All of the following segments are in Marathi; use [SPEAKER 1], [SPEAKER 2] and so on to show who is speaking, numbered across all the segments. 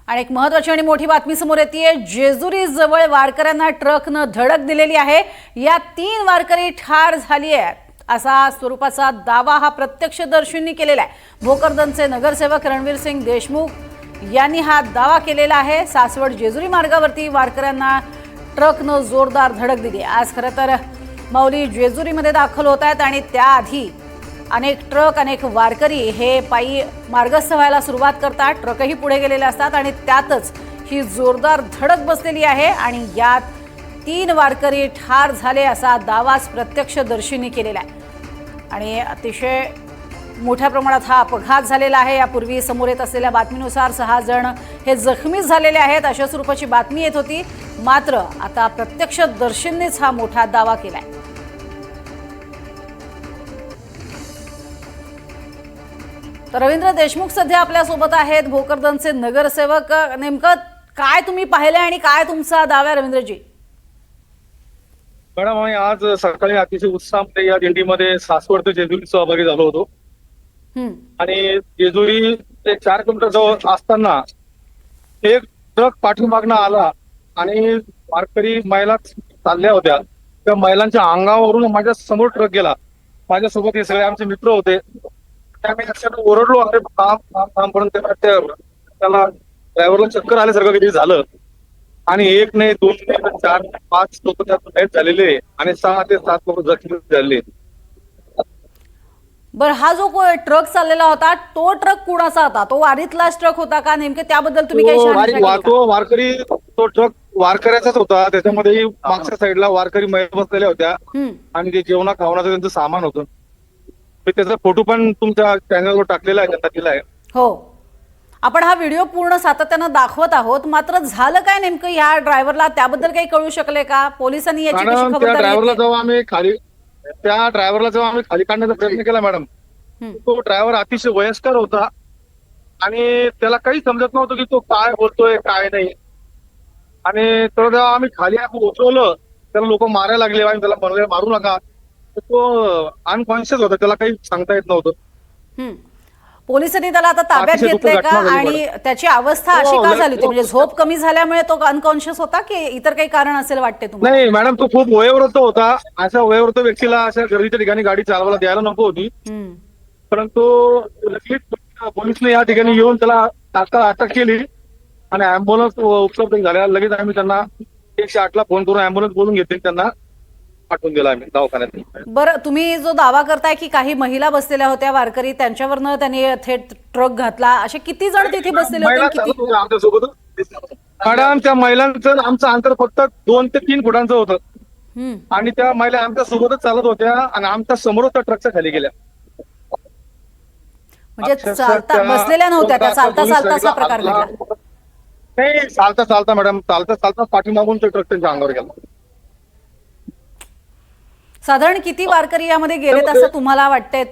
[SPEAKER 1] आणि एक महत्त्वाची आणि मोठी बातमी समोर येते। जेजुरी जवळ वारकऱ्यांना ट्रकनं धडक दिलेली आहे। या 3 वारकरी ठार झाली आहेत असा स्वरूपाचा दावा हा प्रत्यक्षदर्शींनी केलेला आहे। भोकरदनचे नगरसेवक रणवीर सिंग देशमुख यांनी हा दावा केलेला आहे। सासवड जेजुरी मार्गावरती वारकऱ्यांना ट्रकनं जोरदार धडक दिली। आज खरं तर माऊली जेजुरीमध्ये दाखल होत आहेत आणि त्याआधी अनेक ट्रक अनेक वारकरी हे पायी मार्गस्थ व्हायला सुरुवात करतात। ट्रकही पुढे गेलेले असतात आणि त्यातच ही जोरदार धडक बसलेली आहे आणि यात 3 वारकरी ठार झाले असा दावाच प्रत्यक्षदर्शींनी केलेला आहे आणि अतिशय मोठ्या प्रमाणात हा अपघात झालेला आहे। यापूर्वी समोर येत असलेल्या बातमीनुसार 6 जण हे जखमी झालेले आहेत अशा स्वरूपाची बातमी येत होती, मात्र आता प्रत्यक्षदर्शींनीच हा मोठा दावा केलाय। तर रवींद्र देशमुख सध्या आपल्या सोबत आहेत, भोकरदनचे नगरसेवक। नेमकं काय तुम्ही पाहिले आणि काय तुमचा दावा रवींद्रजी?
[SPEAKER 2] मॅडम, आम्ही आज सकाळी अतिशय उत्साहामध्ये या दिंडीमध्ये सासवड ते जेजुरी सहभागी झालो होतो आणि जेजुरी ते 4 किलोमीटर जवळ असताना एक ट्रक पाठीमागनं आला आणि वारकरी महिला चालल्या होत्या। त्या महिलांच्या अंगावरून माझ्या समोर ट्रक गेला। माझ्यासोबत हे सगळे आमचे मित्र होते। त्यामुळे लक्षात ओरडलो, अरे थांब पर्यंत त्याला ड्रायव्हरला चक्कर आल्यासारखं किती झालं आणि 1 नाही 2 नाही 4 5 लोक त्यात डेथ झालेले आणि 6 ते 7 लोक जखमी झालेले।
[SPEAKER 1] बरं, हा जो ट्रक चाललेला होता तो ट्रक कुणाचा होता? तो वारीतलाच ट्रक होता का? नेमके त्याबद्दल तुम्ही काही शहानिशा केली का?
[SPEAKER 2] वारकरी तो ट्रक वारकऱ्याचाच होता। त्याच्यामध्ये मागच्या साईडला वारकरी महिला बसलेल्या होत्या आणि ते जेवणा खावणाचं त्यांचं सामान होतं। मी त्याचा फोटो पण तुमच्या चॅनलवर टाकलेला आहे, त्यांना दिला आहे।
[SPEAKER 1] हो, आपण हा व्हिडिओ पूर्ण सातत्यानं दाखवत आहोत, मात्र झालं काय नेमकं या ड्रायव्हरला? त्याबद्दल काही कळू शकले का? पोलिसांनी याची कशी खबरदारी घेतली?
[SPEAKER 2] त्या ड्रायव्हरला जेव्हा आम्ही खाली काढण्याचा प्रयत्न केला मॅडम, तो ड्रायव्हर अतिशय वयस्कर होता आणि त्याला काही समजत नव्हतं की तो काय बोलतोय काय नाही। आणि तर जेव्हा आम्ही खाली उतरवलं त्याला लोक मारायला लागले आणि त्याला म्हणले मारू नका, तो अनकॉन्शियस होता, त्याला काही सांगता येत नव्हतं।
[SPEAKER 1] पोलिसांनी त्याला आता ताब्यात घेतलंय का आणि त्याची अवस्था अशी का झाली होती? म्हणजे झोप कमी झाल्यामुळे तो अनकॉन्शियस होता की इतर काही कारण असेल वाटते तुम्हाला?
[SPEAKER 2] नाही मॅडम, तो खूप वयोवृद्ध होता। अशा वयोवृद्ध व्यक्तीला अशा गर्दीच्या ठिकाणी गाडी चालवायला द्यायला नको होती, परंतु पोलिसने या ठिकाणी येऊन त्याला तात्काळ अटक केली आणि अँब्युलन्स उपलब्ध झाल्या। लगेच आम्ही त्यांना 108ला फोन करून अँब्युलन्स बोलून घेतली, त्यांना पाठवून दिला आम्ही दवाखान्यात।
[SPEAKER 1] बरं, तुम्ही जो दावा करताय की काही महिला बसलेल्या होत्या वारकरी, त्यांच्यावरनं त्यांनी थेट ट्रक घातला, असे किती जण तिथे बसलेले होते?
[SPEAKER 2] आमच्यासोबत मॅडम, त्या महिलांचं आमचं अंतर फक्त 2 ते 3 फुटांचं होतं आणि त्या महिला आमच्या सोबतच चालत होत्या आणि आमच्या समोरच त्या ट्रकच्या खाली गेल्या।
[SPEAKER 1] म्हणजे चालता बसलेल्या नव्हत्या त्या, चालता चालता असा प्रकार घडला?
[SPEAKER 2] नाही, चालता चालता मॅडम, चालता चालता पाठीमागून ते ट्रक त्यांच्या अंगावर गेला।
[SPEAKER 1] साधारण किती वारकरी यामध्ये गेलेत असं तुम्हाला वाटतंय?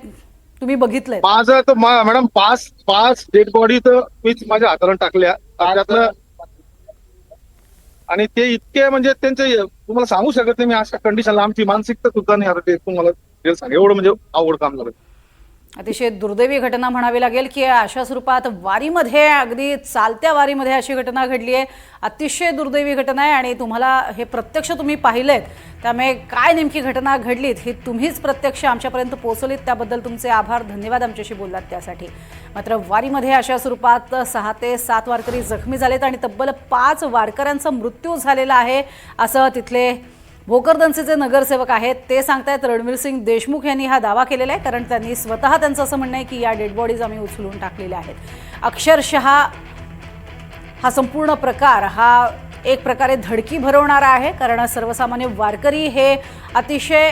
[SPEAKER 1] तुम्ही बघितलंय?
[SPEAKER 2] माझं तर मॅडम 5 डेड बॉडी तर मीच माझ्या हाताला टाकल्या त्यातलं, आणि ते इतके म्हणजे त्यांचे तुम्हाला सांगू शकत नाही मी अशा कंडिशनला। आमची मानसिकता सुद्धा नाही आता ते तुम्हाला सांग, एवढं म्हणजे अवघड काम झालं।
[SPEAKER 1] अतिशय दुर्दैवी घटना म्हणावी लागेल की अशा स्वरूपात वारीमध्ये, अगदी चालत्या वारीमध्ये अशी घटना घडली आहे। अतिशय दुर्दैवी घटना आहे आणि तुम्हाला हे प्रत्यक्ष तुम्ही पाहिलेत, त्यामुळे काय नेमकी घटना घडलीत ही तुम्हीच प्रत्यक्ष आमच्यापर्यंत पोहोचवलीत, त्याबद्दल तुमचे आभार, धन्यवाद आमच्याशी बोललात त्यासाठी। मात्र वारीमध्ये अशा स्वरूपात 6 ते 7 वारकरी जखमी झालेत आणि तब्बल 5 वारकऱ्यांचा मृत्यू झालेला आहे असं तिथले भोकरदनचे जे नगरसेवक आहेत ते सांगतायत। रणवीर सिंग देशमुख यांनी हा दावा केलेला आहे, कारण त्यांनी स्वतः त्यांचं असं म्हणणं आहे की या डेड बॉडीज आम्ही उचलून टाकलेल्या आहेत। अक्षरशः हा संपूर्ण प्रकार हा एक प्रकारे धडकी भरवणारा आहे, कारण सर्वसामान्य वारकरी हे अतिशय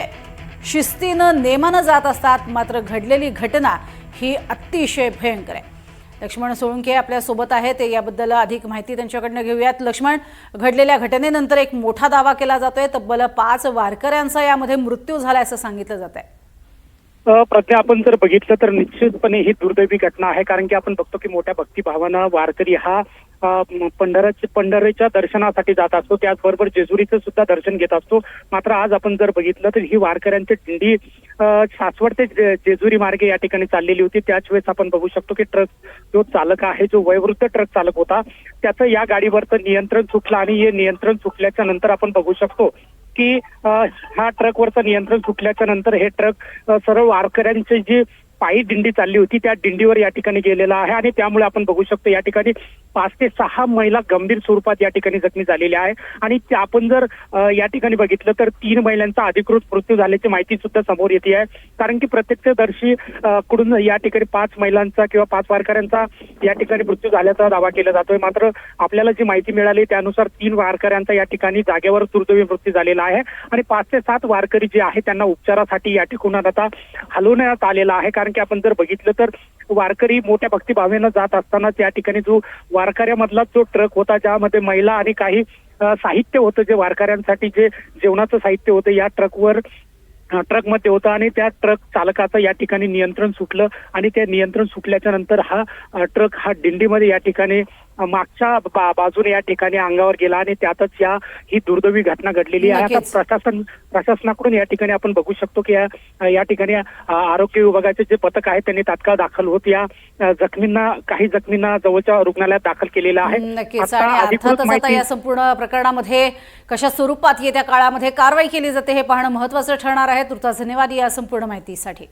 [SPEAKER 1] शिस्तीनं नेमानं जात असतात, मात्र घडलेली घटना ही अतिशय भयंकर आहे। लक्ष्मण सोळुंके आपल्या सोबत आहेत, याबद्दल अधिक माहिती त्यांच्याकडनं घेऊयात। लक्ष्मण, घडलेल्या घटनेनंतर एक मोठा दावा केला जातोय, तब्बल 5 वारकऱ्यांचा यामध्ये मृत्यू झाला असं सांगितलं जात आहे।
[SPEAKER 3] प्रज्ञा, आपण जर बघितलं तर निश्चितपणे ही दुर्दैवी घटना आहे, कारण की आपण बघतो की मोठ्या भक्तिभावानं वारकरी हा पंढरीच्या दर्शनासाठी जात असतो, त्याचबरोबर जेजुरीचं सुद्धा दर्शन घेत असतो. मात्र आज आपण जर बघितलं तर ही वारकऱ्यांची दिंडी सासवड ते जेजुरी मार्गे या ठिकाणी चाललेली होती. त्याच वेळेस आपण बघू शकतो की ट्रक जो चालक आहे, जो वयोवृद्ध ट्रक चालक होता, त्याचं या गाडीवरचं नियंत्रण सुटलं आणि हे नियंत्रण सुटल्याच्या नंतर आपण बघू शकतो की ह्या ट्रकवरचं नियंत्रण सुटल्याच्या नंतर हे ट्रक सर्व वारकऱ्यांची जी पायी दिंडी चालली होती त्या दिंडीवर या ठिकाणी गेलेला आहे आणि त्यामुळे आपण बघू शकतो या ठिकाणी 5 ते 6 महिला गंभीर स्वरूपात या ठिकाणी जखमी झालेल्या आहे. आणि आपण जर या ठिकाणी बघितलं तर 3 महिलांचा अधिकृत मृत्यू झाल्याची माहिती सुद्धा समोर येते आहे. कारण की प्रत्यक्षदर्शी कडून या ठिकाणी 5 महिलांचा किंवा 5 वारकऱ्यांचा या ठिकाणी मृत्यू झाल्याचा दावा केला जातोय. मात्र आपल्याला जी माहिती मिळाली त्यानुसार 3 वारकऱ्यांचा या ठिकाणी जागेवर दुर्दैवी मृत्यू झालेला आहे आणि 5 ते 7 वारकरी जे आहे त्यांना उपचारासाठी या ठिकाणी आता हलवण्यात आलेला आहे. कारण की आपण जर बघितलं तर वारकरी मोठ्या भक्तिभावेनं जात असताना त्या ठिकाणी जो वारकऱ्यामधला जो ट्रक होता ज्यामध्ये महिला आणि काही साहित्य होतं, जे वारकऱ्यांसाठी जे जेवणाचं साहित्य होतं या ट्रकमध्ये होतं आणि त्या ट्रक चालकाचं या ठिकाणी नियंत्रण सुटलं आणि त्या नियंत्रण सुटल्याच्या नंतर हा ट्रक हा दिंडीमध्ये या ठिकाणी मागच्या बाजूने या ठिकाणी अंगावर गेला आणि त्यातच ही दुर्दैवी घटना घडलेली आहे. आता प्रशासनाकडून या ठिकाणी आपण बघू शकतो की या ठिकाणी आरोग्य विभागाचे जे पथक आहे त्यांनी तात्काळ दाखल होत या काही जखमींना जवळच्या रुग्णालयात दाखल केलेलं आहे.
[SPEAKER 1] नक्कीच. आणि अर्थातच आता या संपूर्ण प्रकरणामध्ये कशा स्वरूपात येत्या काळामध्ये कारवाई केली जाते हे पाहणं महत्त्वाचं ठरणार आहे. तुर्तास धन्यवाद या संपूर्ण माहितीसाठी.